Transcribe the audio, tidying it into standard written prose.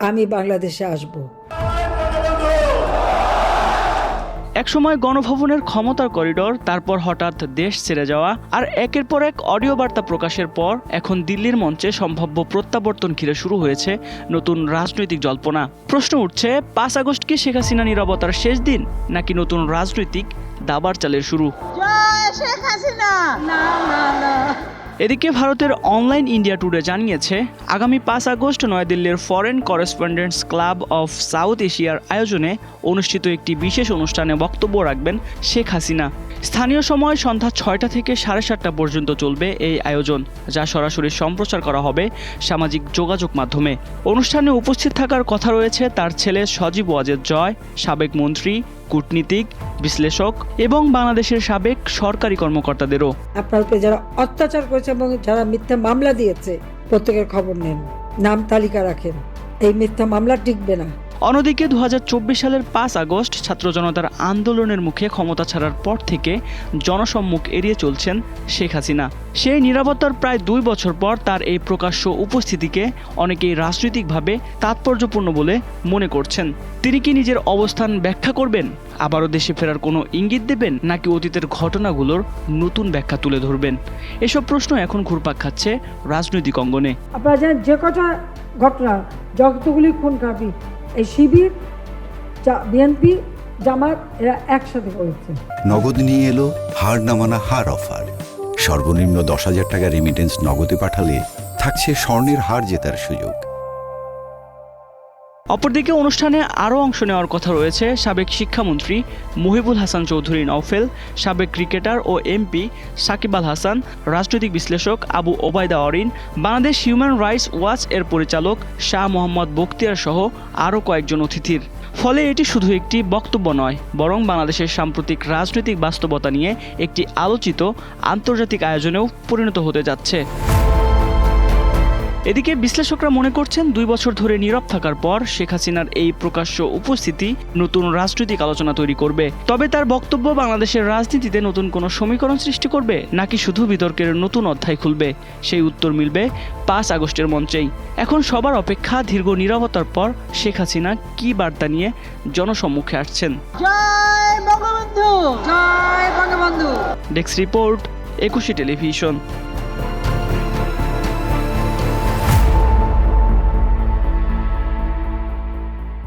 আমি বাংলাদেশে আসব। একসময় গণভবনের ক্ষমতার করিডোর, তারপর হঠাৎ দেশ ছেড়ে যাওয়া আর একের পর এক অডিও বার্তা প্রকাশের পর এখন দিল্লির মঞ্চে সম্ভাব্য প্রত্যাবর্তন ঘিরে শুরু হয়েছে নতুন রাজনৈতিক জল্পনা। প্রশ্ন উঠছে, 5 আগস্ট কি শেখ হাসিনা নীরবতার শেষ দিন, নাকি নতুন রাজনৈতিক দাবার চালের শুরু? জয় শেখ হাসিনা। না না না। এদিকে ভারতের অনলাইন ইন্ডিয়া টুডে জানিয়েছে, আগামী 5 আগস্ট নয়াদিল্লির Foreign Correspondents Club of South এশিয়ার আয়োজনে অনুষ্ঠিত একটি বিশেষ অনুষ্ঠানে বক্তব্য রাখবেন শেখ হাসিনা। স্থানীয় সময় সন্ধ্যা 6টা থেকে 7:30 পর্যন্ত চলবে এই আয়োজন, যা সরাসরি সম্প্রচার করা হবে সামাজিক যোগাযোগ মাধ্যমে। অনুষ্ঠানে উপস্থিত থাকার কথা রয়েছে তার ছেলে সজীব ওয়াজেদ জয়, সাবেক মন্ত্রী, কূটনীতিক, বিশ্লেষক এবং বাংলাদেশের সাবেক সরকারি কর্মকর্তাদেরও। আপনার উপরে যারা অত্যাচার করেছে এবং যারা মিথ্যা মামলা দিয়েছে প্রত্যেকের খবর নেন, নাম তালিকা রাখেন। এই মিথ্যা মামলা টিকবে না। অন্যদিকে 2024 সালের 5 আগস্ট ছাত্র জনতার আন্দোলনের মুখে ক্ষমতা ছাড়ার পর থেকে জনসম্মুখ এড়িয়ে চলছেন শেখ হাসিনা। সেই নিরাপত্তার প্রায় 2 বছর পর তার এই প্রকাশ্য উপস্থিতিকে অনেকেই রাজনৈতিকভাবে তাৎপর্যপূর্ণ বলে মনে করছেন। তিনি কি নিজের অবস্থান ব্যাখ্যা করবেন, আবারও দেশে ফেরার কোনো ইঙ্গিত দেবেন, নাকি অতীতের ঘটনাগুলোর নতুন ব্যাখ্যা তুলে ধরবেন? এসব প্রশ্ন এখন ঘুরপাক খাচ্ছে রাজনৈতিক অঙ্গনে। আপনারা জানেন যে কটা ঘটনা, যতগুলি খুন খাবি, এই শিবির, বিএনপি, জামাত এরা একসাথে করেছে। নগদ নিয়ে এলো হার না মানা হার অফার। সর্বনিম্ন 10,000 টাকা রেমিটেন্স নগদে পাঠালে থাকছে স্বর্ণের হার জেতার সুযোগ। অপরদিকে অনুষ্ঠানে আরও অংশ নেওয়ার কথা রয়েছে সাবেক শিক্ষামন্ত্রী মুহিবুল হাসান চৌধুরী নওফেল, সাবেক ক্রিকেটার ও এমপি সাকিব আল হাসান, রাজনৈতিক বিশ্লেষক Abu Obaida Orin, Bangladesh Human Rights Watch এর পরিচালক শাহ মোহাম্মদ বখতিয়ার সহ আরও কয়েকজন অতিথির। ফলে এটি শুধু একটি বক্তব্য নয়, বরং বাংলাদেশের সাম্প্রতিক রাজনৈতিক বাস্তবতা নিয়ে একটি আলোচিত আন্তর্জাতিক আয়োজনেও পরিণত হতে যাচ্ছে। এদিকে বিশ্লেষকরা মনে করছেন 2 বছর ধরে নীরব থাকার পর শেখ হাসিনার এই প্রকাশ্য উপস্থিতি নতুন রাজনৈতিক আলোচনা তৈরি করবে। তবে তার বক্তব্য বাংলাদেশের রাজনীতিতে নতুন কোনো সমীকরণ সৃষ্টি করবে, নাকি শুধু বিতর্কের নতুন অধ্যায় খুলবে, সেই উত্তর মিলবে 5 আগস্টের মঞ্চেই। এখন সবার অপেক্ষা দীর্ঘ নীরবতার পর শেখ হাসিনা কী বার্তা নিয়ে জনসম্মুখে আসছেন। জয় বঙ্গবন্ধু। জয় বঙ্গবন্ধু। Desk report, 21 television.